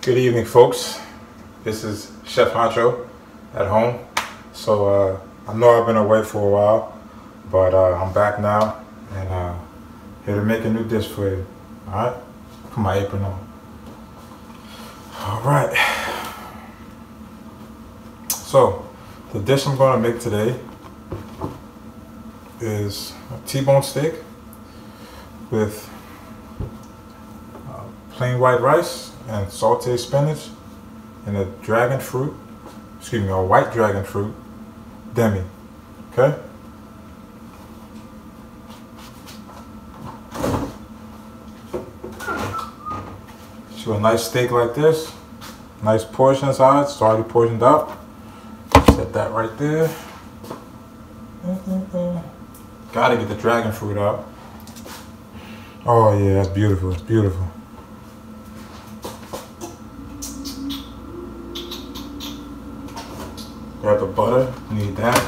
Good evening, folks. This is Chef Honcho at home. So I know I've been away for a while, but I'm back now and here to make a new dish for you. All right, put my apron on. All right. So the dish I'm going to make today is a T-bone steak with plain white rice and sautéed spinach and a dragonfruit, excuse me, a white dragonfruit, Demi, okay? So a nice steak like this, nice portion size, it's already portioned out. Set that right there. Gotta get the dragonfruit out. Oh yeah, that's beautiful, it's beautiful. Grab the butter, need that.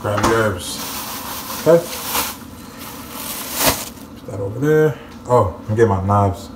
Grab your herbs. Okay. Put that over there. Oh, let me get my knives.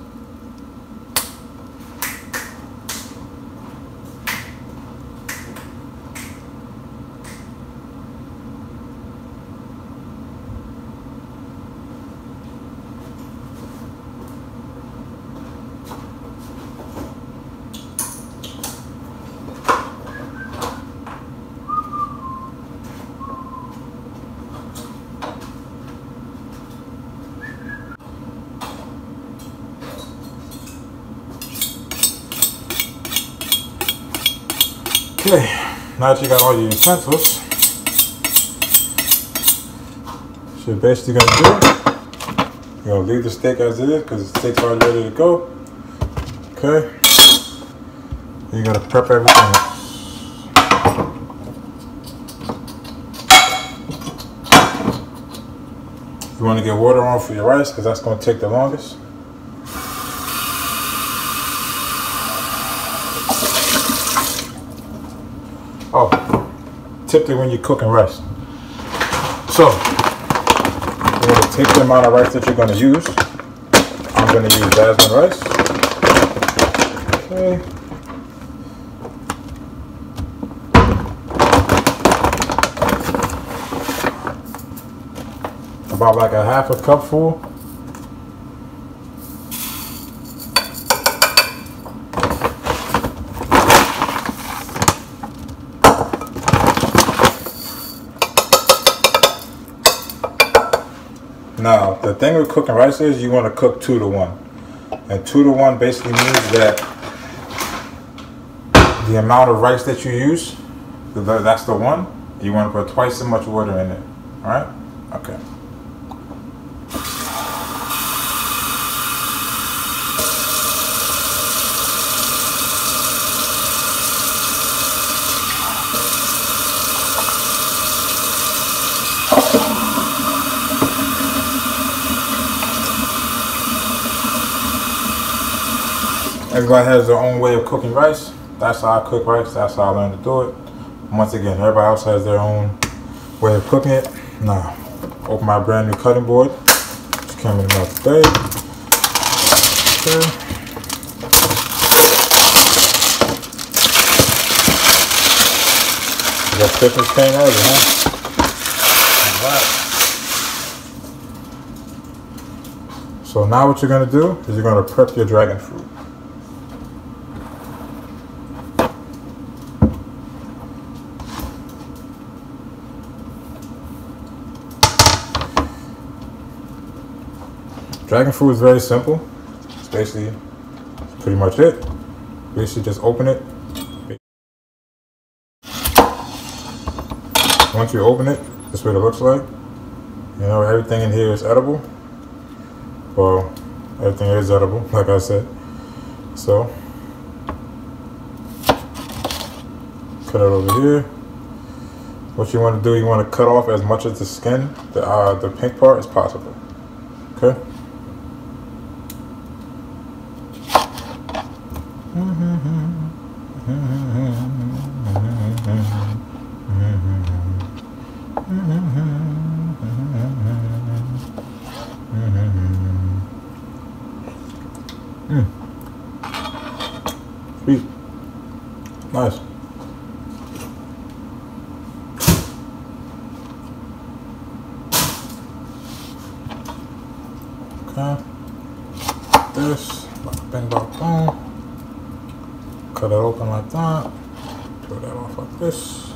Okay, now that you got all your utensils, what you're basically gonna do, you're gonna leave the steak as it is because the steak's already ready to go. Okay, you're gonna prep everything. You want to get water on for your rice because that's gonna take the longest. Oh, typically when you're cooking rice. So, you're going to take the amount of rice that you're going to use. I'm going to use jasmine rice. Okay. About like a half a cup full. Now, the thing with cooking rice is you want to cook 2 to 1. And 2 to 1 basically means that the amount of rice that you use, that's the one, you want to put twice as much water in it. Alright? Okay. Everybody has their own way of cooking rice. That's how I cook rice. That's how I learned to do it. Once again, everybody else has their own way of cooking it. Now, open my brand new cutting board. Just came in the mail today. Okay. You got Christmas paint early, huh? All right. So now what you're gonna do is you're gonna prep your dragon fruit. Dragon fruit is very simple. It's basically pretty much it. Basically just open it. Once you open it, this is what it looks like. You know, everything in here is edible. Well, everything is edible, like I said. So, cut it over here. What you want to do, you want to cut off as much of the skin, the pink part, as possible. Okay? Sweet. Nice. Okay. This. Bang, bang, boom. Cut it open like that. Peel that off like this.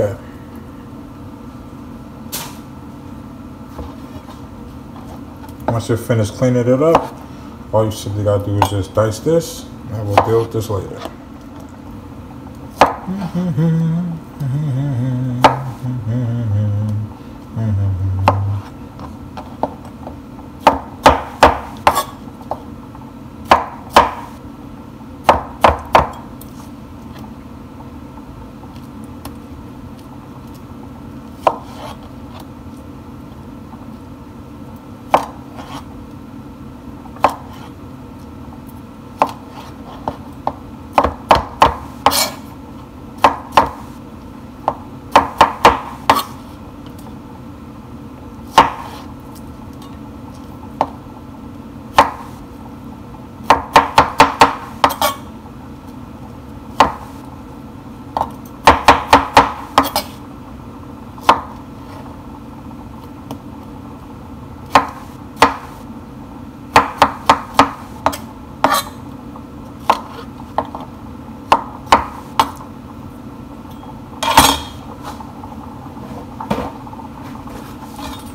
Okay. Once you're finished cleaning it up, all you simply gotta do is just dice this, and we'll deal with this later.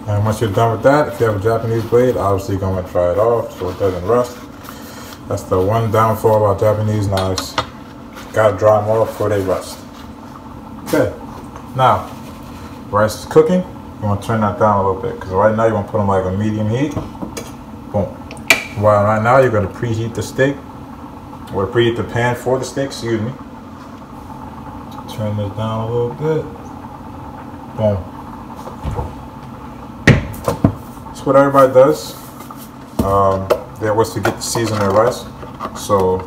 And once you're done with that, if you have a Japanese blade, obviously you're going to try it off so it doesn't rust. That's the one downfall about Japanese knives. Gotta dry them off before they rust. Okay, now, rice is cooking. You want to turn that down a little bit because right now you want to put them like a medium heat. Boom. While right now you're going to preheat the steak, or preheat the pan for the steak, excuse me. Turn this down a little bit. Boom. That's what everybody does. That was to get to season their rice. So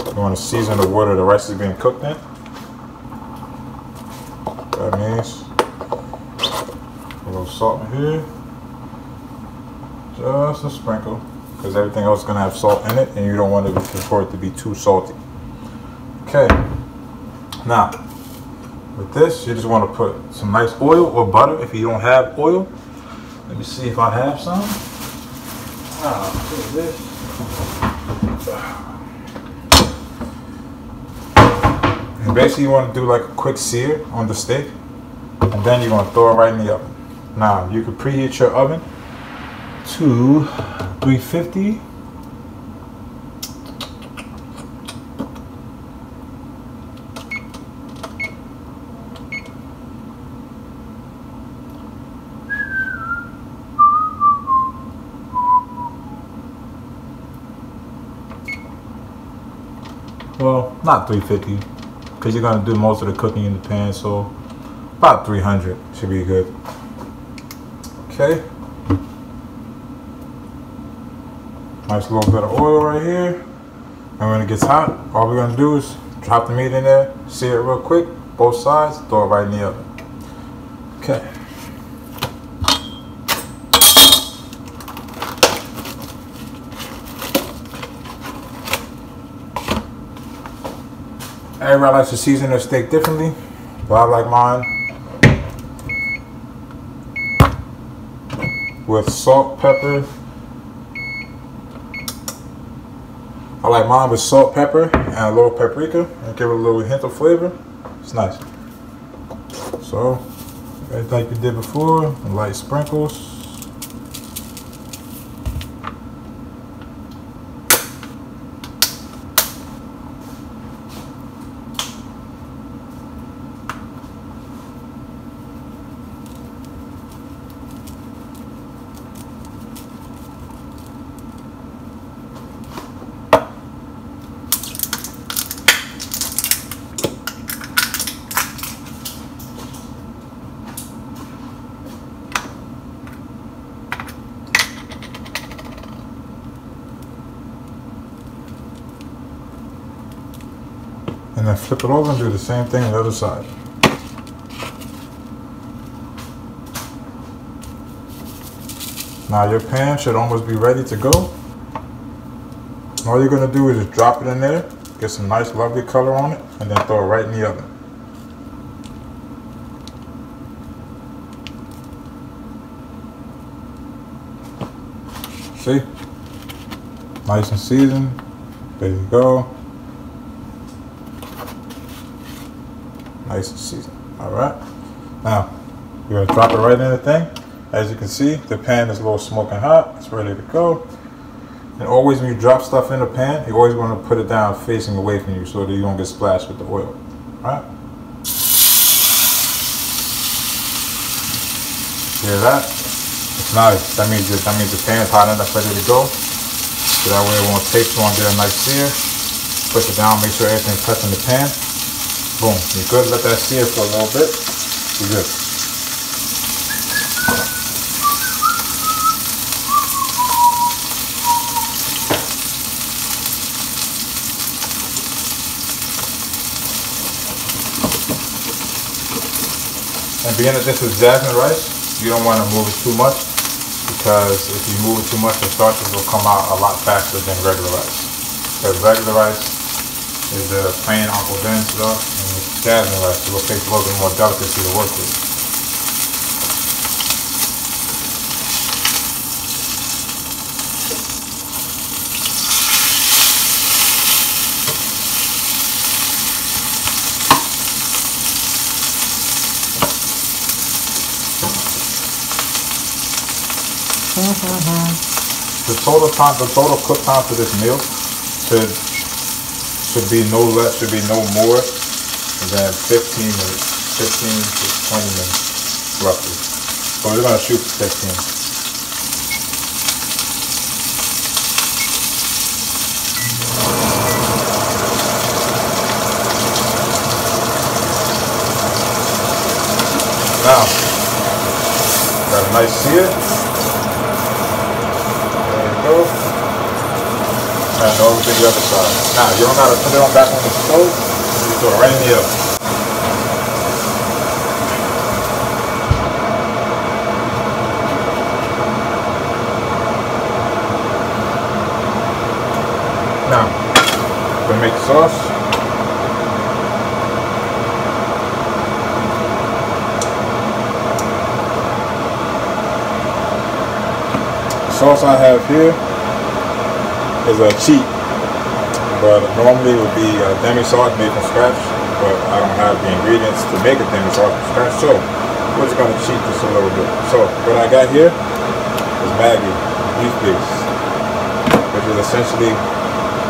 you want to season the water the rice is being cooked in. That means a little salt in here, just a sprinkle, because everything else is going to have salt in it, and you don't want it for it to be too salty. Okay. Now, with this, you just want to put some nice oil or butter if you don't have oil. Let me see if I have some. Look at this. And basically you want to do like a quick sear on the steak, and then you're going to throw it right in the oven. Now, you can preheat your oven to 350. Well, not 350, because you're going to do most of the cooking in the pan, so about 300 should be good. Okay. Nice little bit of oil right here. And when it gets hot, all we're going to do is drop the meat in there, sear it real quick, both sides, throw it right in the oven. Okay. Everybody likes to season their steak differently, but I like mine with salt, pepper. I like mine with salt, pepper, and a little paprika, and give it a little hint of flavor. It's nice. So, like we did before, light sprinkles. And then flip it over and do the same thing on the other side. Now your pan should almost be ready to go. All you're going to do is just drop it in there, get some nice lovely color on it, and then throw it right in the oven. See? Nice and seasoned. There you go. Nice and seasoned. Alright. Now, you're going to drop it right in the thing. As you can see, the pan is a little smoking hot. It's ready to go. And always when you drop stuff in the pan, you always want to put it down facing away from you so that you don't get splashed with the oil. Alright? Hear that? It's nice. That means the pan is hot enough, ready to go. So that way it won't take too long, get a nice sear. Push it down, make sure everything's touching the pan. Boom. You're good. Let that sear for a little bit. You're good. And being that this is jasmine rice, you don't want to move it too much, because if you move it too much, the starches will come out a lot faster than regular rice. Because regular rice is the plain Uncle Ben stuff, and it's jasmine rice, so it will take a little bit more delicacy to work with. The total cook time for this meal should be no less, should be no more than 15 minutes, 15 to 20 minutes roughly. So we're gonna shoot for 15. Now, got a nice sear. And over to the other side. Now, you don't gotta put it on back on the stove. You throw it right in the oven. Now, we're gonna make the sauce. The sauce I have here is a cheat, but normally it would be a Demi sauce made from scratch, but I don't have the ingredients to make a Demi sauce from scratch, so we're just going to cheat just a little bit. So what I got here is Maggi beef base, which is essentially,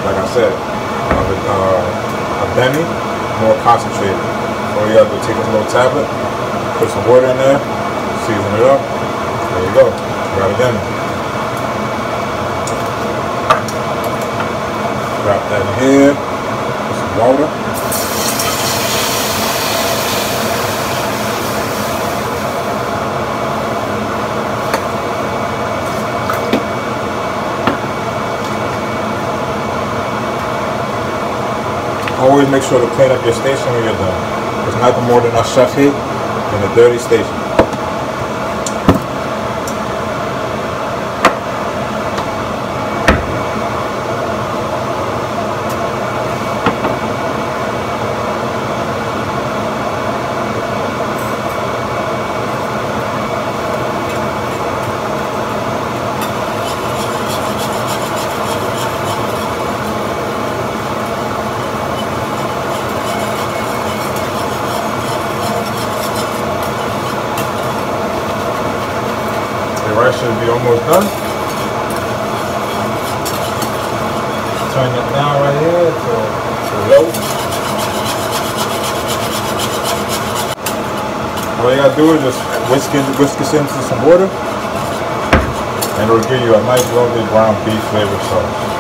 like I said, a Demi more concentrated. All you have to take a little tablet, put some water in there, season it up. There you go, you got a Demi. Drop that in here, put some water. Always make sure to clean up your station when you're done. There's nothing more than a chef hate than a dirty station. The rice should be almost done. Turn it down right here to low. All you gotta do is just whisk this into some water, and it'll give you a nice lovely ground beef flavor sauce.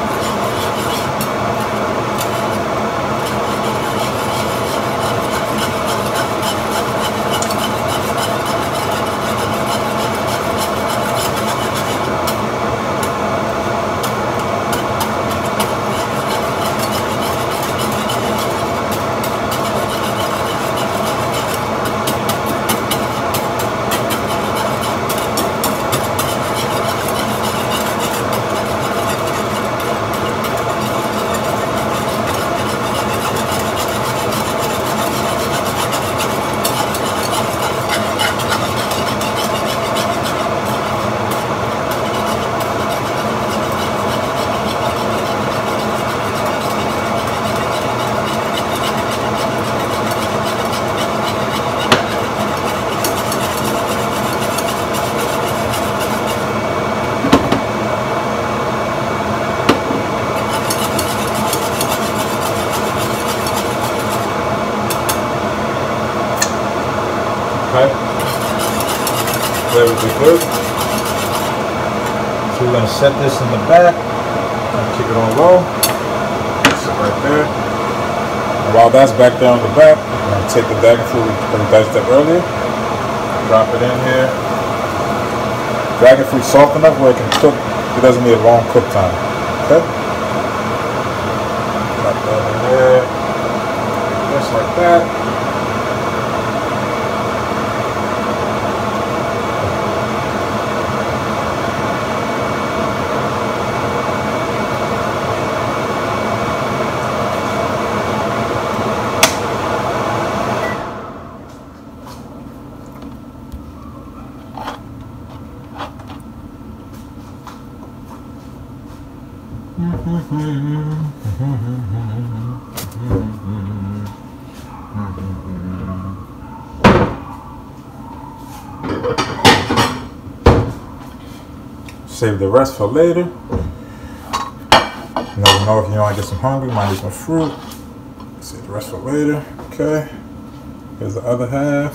Okay. Flavors are good. So we're gonna set this in the back. Keep it on low. Sit right there. And while that's back there on the back, I'm gonna take the dragonfruit we diced up earlier. Drop it in here. Dragonfruit soft enough where it can cook. It doesn't need a long cook time. Okay. Drop that in there. Just like that. Save the rest for later. You never know if you want to get some hungry, you might need some fruit. Save the rest for later. Okay. Here's the other half.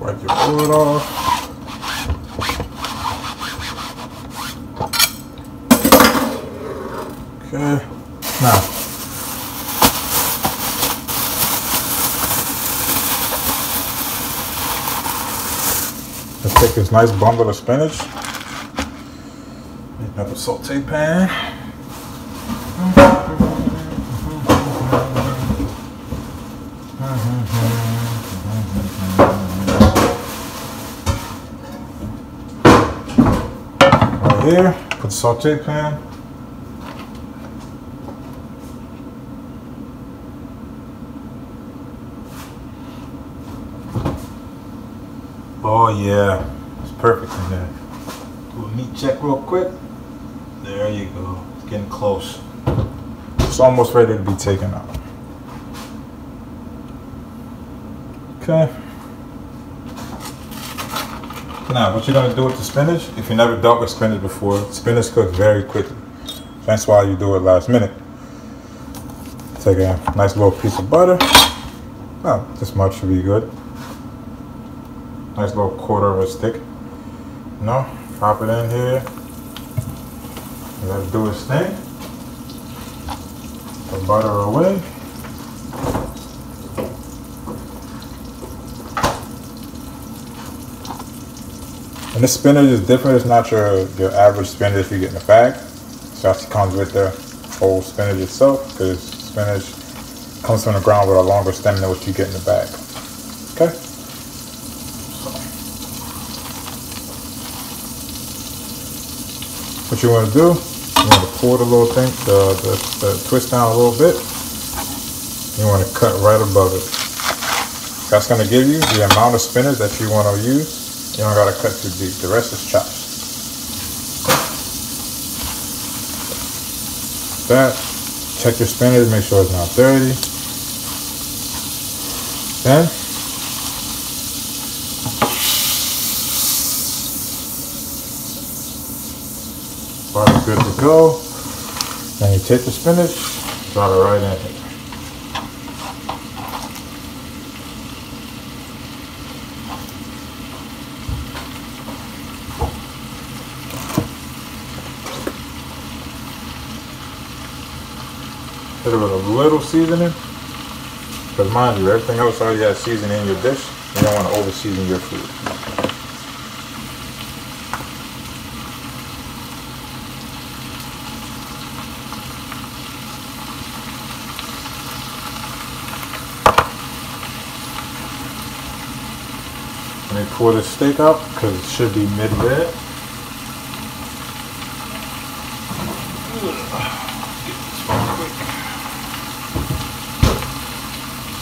Wipe your fluid off. Okay. Now, let's take this nice bundle of spinach. Make another saute pan. Here, put the saute pan. Oh yeah, it's perfect in there. Do a meat check real quick. There you go. It's getting close. It's almost ready to be taken out. Okay. Now, what you're going to do with the spinach, if you never dealt with spinach before, spinach cooks very quickly. That's why you do it last minute. Take a nice little piece of butter. Well, this much should be good. Nice little quarter of a stick. You know, drop it in here. Let it do its thing. Put butter away. And this spinach is different. It's not your average spinach you get in a bag. So it actually comes with the whole spinach itself, because spinach comes from the ground with a longer stem than what you get in the bag. Okay. What you want to do, you want to pour the little thing, the twist down a little bit. You want to cut right above it. That's going to give you the amount of spinach that you want to use. You don't got to cut too deep. The rest is chopped. That. Check your spinach, make sure it's not dirty. Then butter's good to go. Then you take the spinach, drop it right in here. Hit it with a little seasoning, because mind you, everything else already has seasoning in your dish. You don't want to over season your food. Let me pour this steak out because it should be mid-red.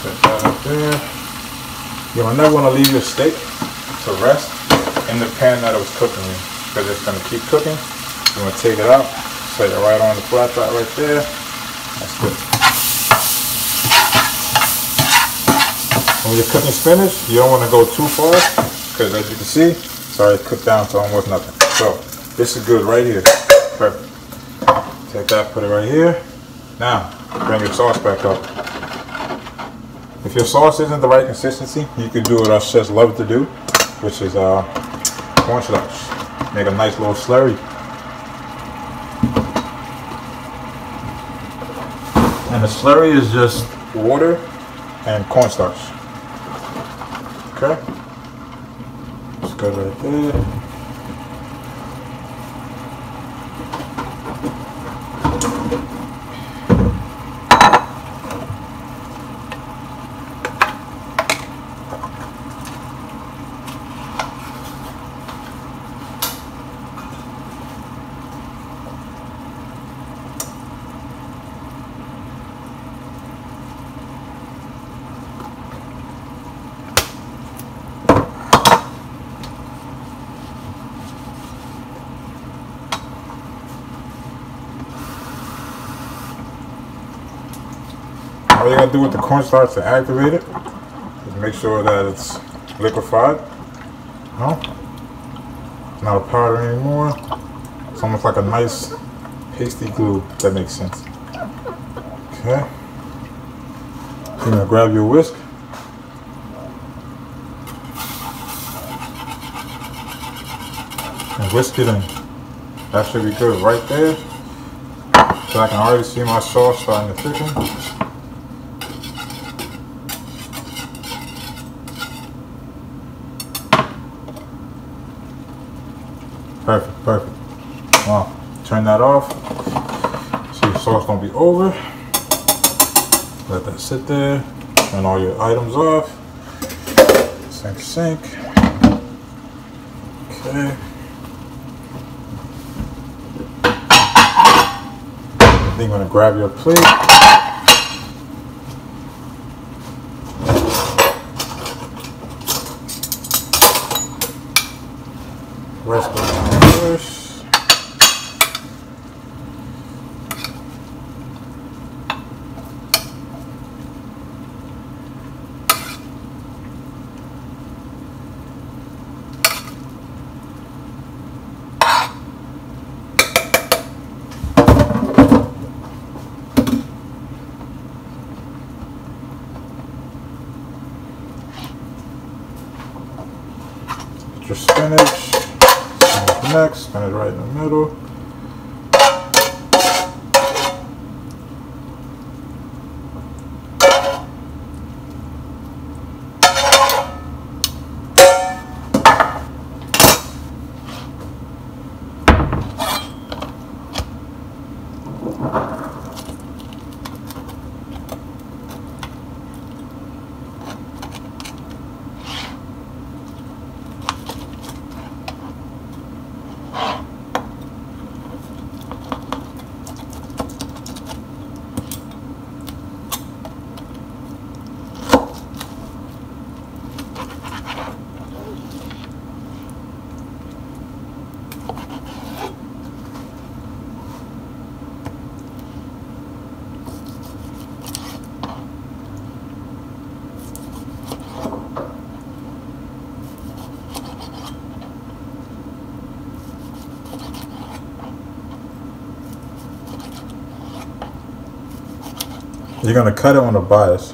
Set that up there. You'll never want to leave your steak to rest in the pan that it was cooking in, because it's going to keep cooking. You want to take it out, set it right on the flat top right there. That's good. When you're cooking spinach, you don't want to go too far, because as you can see, it's already cooked down to almost nothing. So This is good right here. Perfect. Take that, put it right here. Now, bring your sauce back up. If your sauce isn't the right consistency, you can do what our chefs love to do, which is cornstarch. Make a nice little slurry. And the slurry is just water and cornstarch. Okay? It's good right there. All you gotta do with the cornstarch to activate it is make sure that it's liquefied. No? It's not a powder anymore. It's almost like a nice pasty glue, if that makes sense. Okay. You're gonna grab your whisk. And whisk it in. That should be good right there. So I can already see my sauce starting to thicken. Perfect, perfect. Wow. Turn that off. So your sauce don't be over. Let that sit there. Turn all your items off. Sink. Okay. Then you're gonna grab your plate. Rest goes down first. Put your spinach. Next, spin it right in the middle. You're going to cut it on the bias,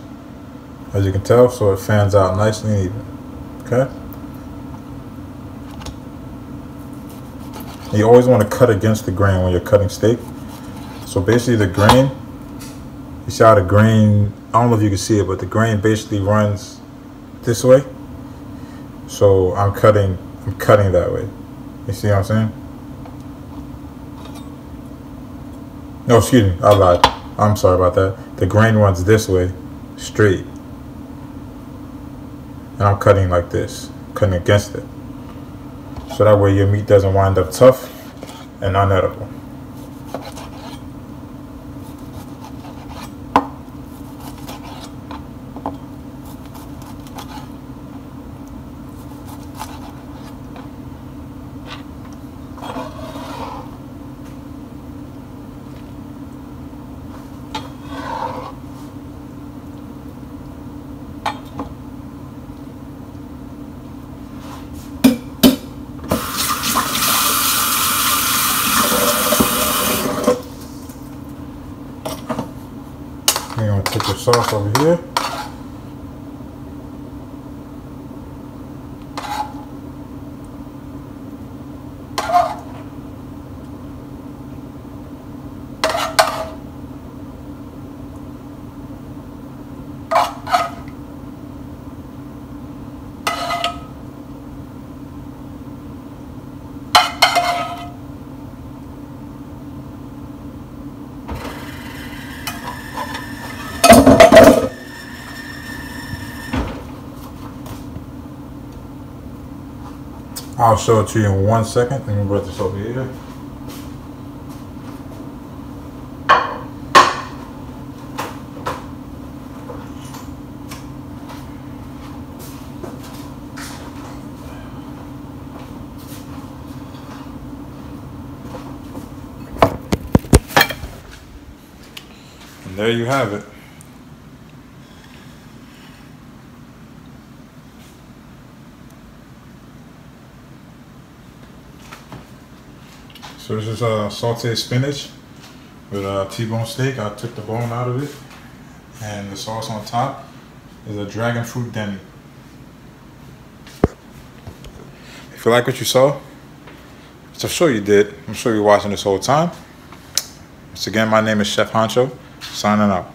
as you can tell, so it fans out nicely and even. Okay? You always want to cut against the grain when you're cutting steak. So basically the grain, you see how the grain, I don't know if you can see it, but the grain basically runs this way. So I'm cutting that way. You see what I'm saying? No, excuse me, I lied. I'm sorry about that. The grain runs this way, straight. And I'm cutting like this, cutting against it. So that way your meat doesn't wind up tough and unedible. sauce over here. I'll show it to you in 1 second. Let me put this over here. And there you have it. So this is sautéed spinach with a T-bone steak. I took the bone out of it, and the sauce on top is a dragonfruit Demi. If you like what you saw, which I'm sure you did, I'm sure you're watching this whole time. Once again, my name is Chef Honcho, signing out.